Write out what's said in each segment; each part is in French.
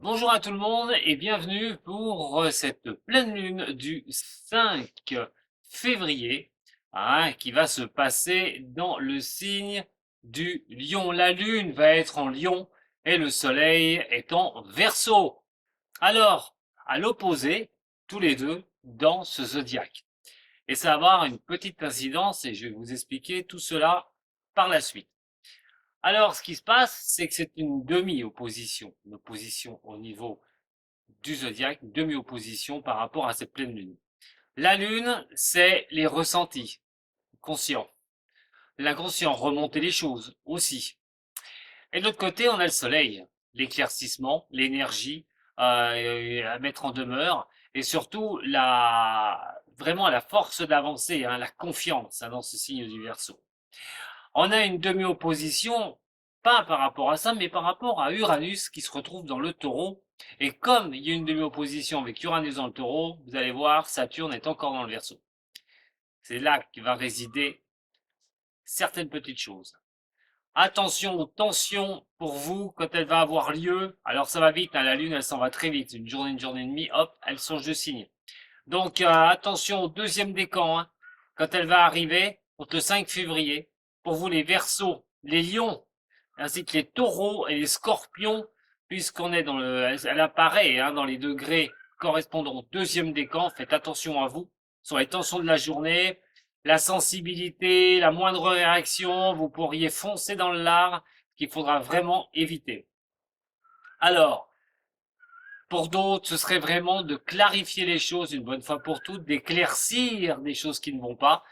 Bonjour à tout le monde et bienvenue pour cette pleine lune du 5 février qui va se passer dans le signe du Lion. La lune va être en Lion et le soleil est en Verseau. Alors, à l'opposé, tous les deux dans ce zodiaque. Et ça va avoir une petite incidence et je vais vous expliquer tout cela par la suite. Alors, ce qui se passe, c'est que c'est une demi-opposition, une opposition au niveau du zodiaque, une demi-opposition par rapport à cette pleine lune. La lune, c'est les ressentis conscients. L'inconscient, remonter les choses aussi. Et de l'autre côté, on a le soleil, l'éclaircissement, l'énergie à mettre en demeure et surtout vraiment la force d'avancer, la confiance dans ce signe du Verseau. On a une demi-opposition, pas par rapport à ça, mais par rapport à Uranus qui se retrouve dans le Taureau. Et comme il y a une demi-opposition avec Uranus dans le Taureau, vous allez voir, Saturne est encore dans le Verseau. C'est là que va résider certaines petites choses. Attention aux tensions pour vous quand elle va avoir lieu. Alors ça va vite, la Lune elle s'en va très vite, une journée et demie, hop, elle change de signe. Donc attention au deuxième décan, quand elle va arriver, entre le 5 février, pour vous les Verseaux, les Lions, ainsi que les Taureaux et les Scorpions, puisqu'on est dans elle apparaît dans les degrés correspondant au deuxième décan. Faites attention à vous, sur les tensions de la journée, la sensibilité, la moindre réaction, vous pourriez foncer dans le lard, qu'il faudra vraiment éviter. Alors, pour d'autres, ce serait vraiment de clarifier les choses une bonne fois pour toutes, d'éclaircir des choses qui ne vont pas.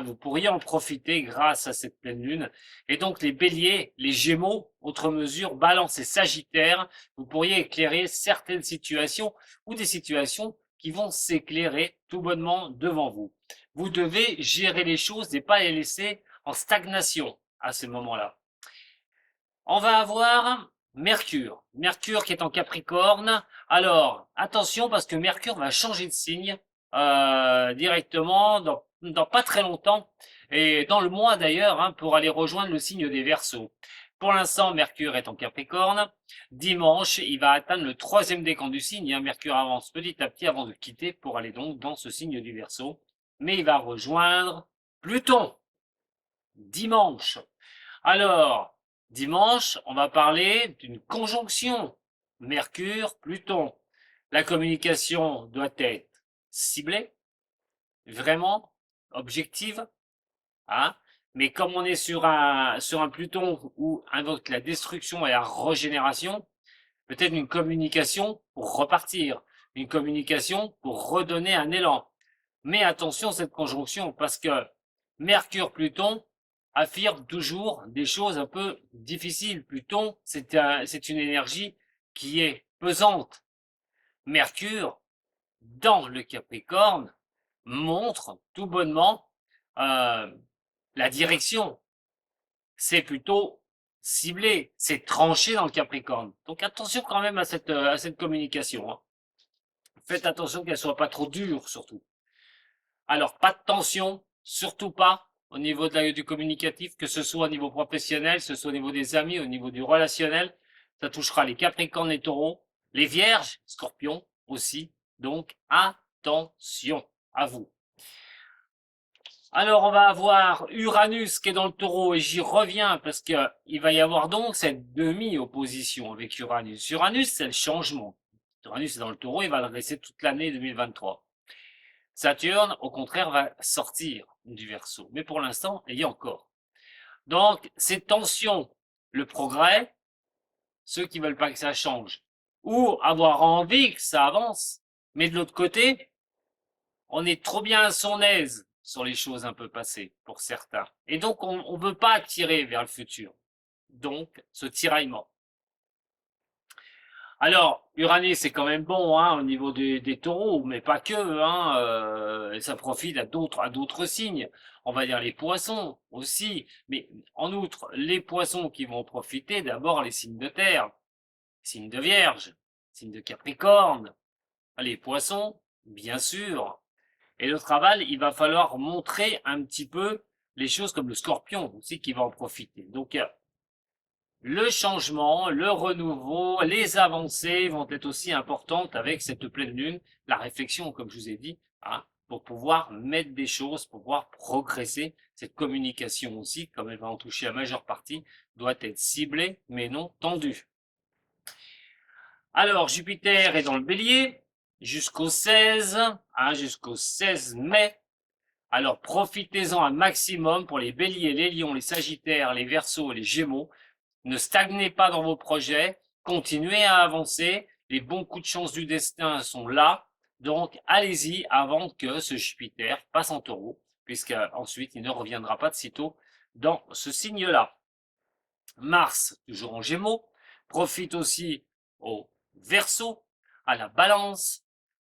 Vous pourriez en profiter grâce à cette pleine lune. Et donc les béliers, les gémeaux, autre mesure, balance et sagittaire, vous pourriez éclairer certaines situations ou des situations qui vont s'éclairer tout bonnement devant vous. Vous devez gérer les choses et pas les laisser en stagnation à ce moment-là. On va avoir Mercure. Mercure qui est en Capricorne. Alors, attention parce que Mercure va changer de signe directement dans pas très longtemps. Et dans le mois d'ailleurs, pour aller rejoindre le signe des Verseaux. Pour l'instant, Mercure est en Capricorne. Dimanche, il va atteindre le troisième décan du signe. Mercure avance petit à petit avant de quitter pour aller donc dans ce signe du Verseau. Mais il va rejoindre Pluton dimanche. Alors, dimanche, on va parler d'une conjonction Mercure-Pluton. La communication doit être ciblée, vraiment, objective, mais comme on est sur un Pluton où invoque la destruction et la régénération, peut-être une communication pour repartir, une communication pour redonner un élan. Mais attention cette conjonction, parce que Mercure-Pluton affirme toujours des choses un peu difficiles. Pluton, c'est une énergie qui est pesante. Mercure, dans le Capricorne, montre tout bonnement la direction. C'est plutôt ciblé, c'est tranché dans le Capricorne. Donc attention quand même à cette communication. Faites attention qu'elle soit pas trop dure surtout. Alors pas de tension, surtout pas au niveau du communicatif, que ce soit au niveau professionnel, que ce soit au niveau des amis, au niveau du relationnel. Ça touchera les Capricornes, les Taureaux, les Vierges, Scorpions aussi. Donc attention à vous. Alors on va avoir Uranus qui est dans le Taureau et j'y reviens parce que il va y avoir donc cette demi-opposition avec Uranus. Uranus c'est le changement. Uranus est dans le Taureau, il va le rester toute l'année 2023. Saturne au contraire va sortir du Verseau, mais pour l'instant il y a encore. Donc ces tensions, le progrès, ceux qui veulent pas que ça change, ou avoir envie que ça avance, mais de l'autre côté, on est trop bien à son aise sur les choses un peu passées pour certains. Et donc, on ne veut pas tirer vers le futur. Donc, ce tiraillement. Alors, Uranus, c'est quand même bon au niveau des taureaux, mais pas que. Et ça profite à d'autres signes. On va dire les poissons aussi. Mais en outre, les poissons qui vont profiter, d'abord les signes de terre, signes de Vierge, signes de Capricorne, les poissons, bien sûr. Et le travail, il va falloir montrer un petit peu les choses comme le scorpion aussi qui va en profiter. Donc, le changement, le renouveau, les avancées vont être aussi importantes avec cette pleine lune. La réflexion, comme je vous ai dit, hein, pour pouvoir mettre des choses, pour pouvoir progresser. Cette communication aussi, comme elle va en toucher la majeure partie, doit être ciblée, mais non tendue. Alors, Jupiter est dans le bélier jusqu'au 16, jusqu'au 16 mai. Alors, profitez-en un maximum pour les béliers, les lions, les sagittaires, les verseaux et les gémeaux. Ne stagnez pas dans vos projets, continuez à avancer, les bons coups de chance du destin sont là, donc allez-y avant que ce Jupiter passe en taureau, puisqu'ensuite il ne reviendra pas de sitôt dans ce signe-là. Mars, toujours en gémeaux, profite aussi au Verseau, à la balance,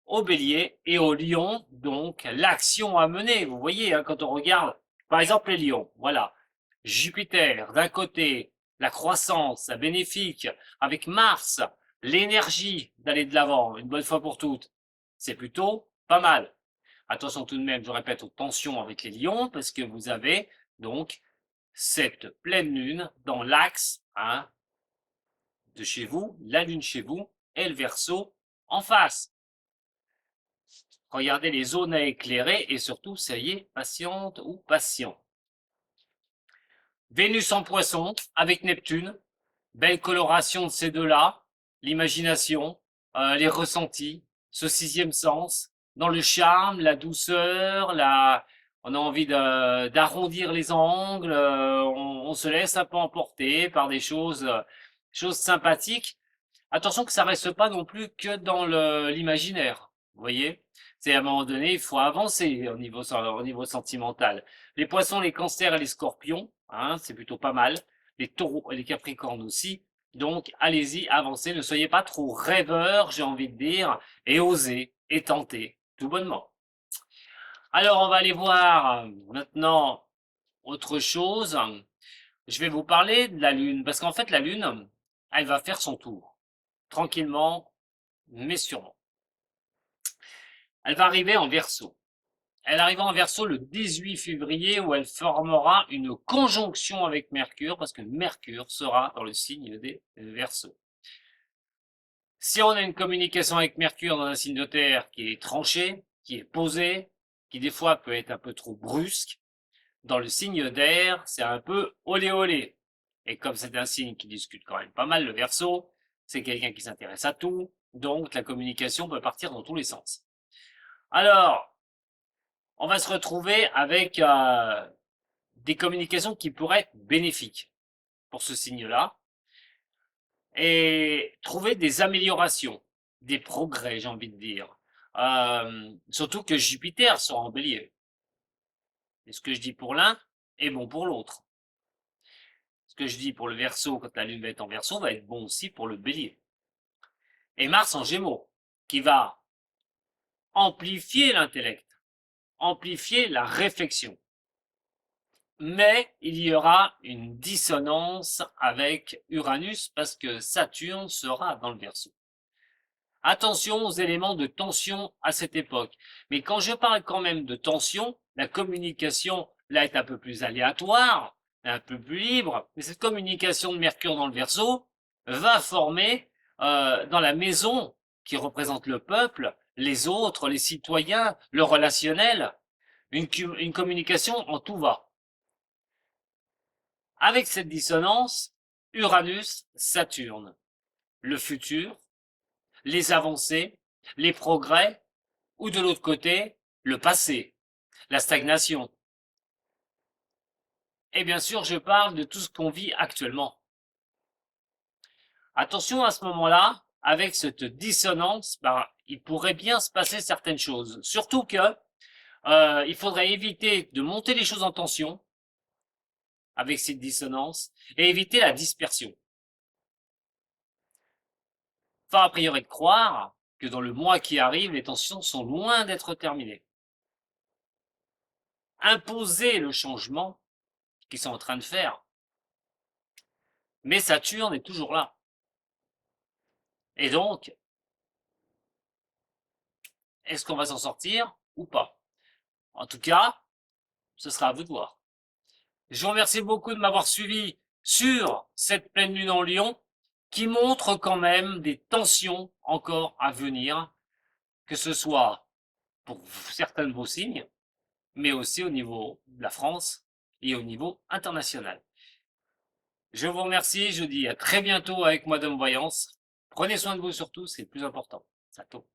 au bélier et au lion, donc l'action à mener. Vous voyez, quand on regarde, par exemple les lions, voilà, Jupiter d'un côté, la croissance, la bénéfique, avec Mars, l'énergie d'aller de l'avant, une bonne fois pour toutes, c'est plutôt pas mal. Attention tout de même, je répète, aux tensions avec les lions, parce que vous avez donc cette pleine lune dans l'axe de chez vous, la lune chez vous, et le Verseau en face. Regardez les zones à éclairer et surtout, soyez patiente ou patient. Vénus en poisson avec Neptune, belle coloration de ces deux-là, l'imagination, les ressentis, ce sixième sens, dans le charme, la douceur, on a envie d'arrondir les angles, on se laisse un peu emporter par des choses sympathiques. Attention que ça reste pas non plus que dans l'imaginaire, vous voyez. C'est à un moment donné, il faut avancer au niveau sentimental. Les poissons, les cancers et les scorpions, c'est plutôt pas mal. Les taureaux et les capricornes aussi. Donc, allez-y, avancez, ne soyez pas trop rêveurs, j'ai envie de dire, et osez, et tentez, tout bonnement. Alors, on va aller voir maintenant autre chose. Je vais vous parler de la Lune, parce qu'en fait, la Lune, elle va faire son tour tranquillement, mais sûrement. Elle va arriver en Verseau. Elle arrivera en Verseau le 18 février où elle formera une conjonction avec Mercure parce que Mercure sera dans le signe des Verseaux. Si on a une communication avec Mercure dans un signe de terre qui est tranché, qui est posé, qui des fois peut être un peu trop brusque, dans le signe d'air, c'est un peu olé olé. Et comme c'est un signe qui discute quand même pas mal, le Verseau, c'est quelqu'un qui s'intéresse à tout, donc la communication peut partir dans tous les sens. Alors, on va se retrouver avec des communications qui pourraient être bénéfiques pour ce signe-là et trouver des améliorations, des progrès, j'ai envie de dire. Surtout que Jupiter sera en bélier. Et ce que je dis pour l'un est bon pour l'autre. Ce que je dis pour le Verseau quand la lune va être en Verseau va être bon aussi pour le bélier. Et Mars en Gémeaux, qui va amplifier l'intellect, amplifier la réflexion. Mais il y aura une dissonance avec Uranus parce que Saturne sera dans le Verseau. Attention aux éléments de tension à cette époque. Mais quand je parle quand même de tension, la communication là est un peu plus aléatoire, un peu plus libre. Mais cette communication de Mercure dans le Verseau va former dans la maison qui représente le peuple, les autres, les citoyens, le relationnel, une communication en tout va. Avec cette dissonance, Uranus, Saturne, le futur, les avancées, les progrès, ou de l'autre côté, le passé, la stagnation. Et bien sûr, je parle de tout ce qu'on vit actuellement. Attention à ce moment-là, avec cette dissonance, il pourrait bien se passer certaines choses. Surtout que il faudrait éviter de monter les choses en tension avec cette dissonance et éviter la dispersion. Enfin, a priori de croire que dans le mois qui arrive, les tensions sont loin d'être terminées. Imposer le changement qu'ils sont en train de faire. Mais Saturne est toujours là. Et donc, est-ce qu'on va s'en sortir ou pas? En tout cas, ce sera à vous de voir. Je vous remercie beaucoup de m'avoir suivi sur cette pleine lune en Lion qui montre quand même des tensions encore à venir, que ce soit pour certains de vos signes, mais aussi au niveau de la France et au niveau international. Je vous remercie, je vous dis à très bientôt avec Madame Voyance. Prenez soin de vous surtout, c'est le plus important. Sato.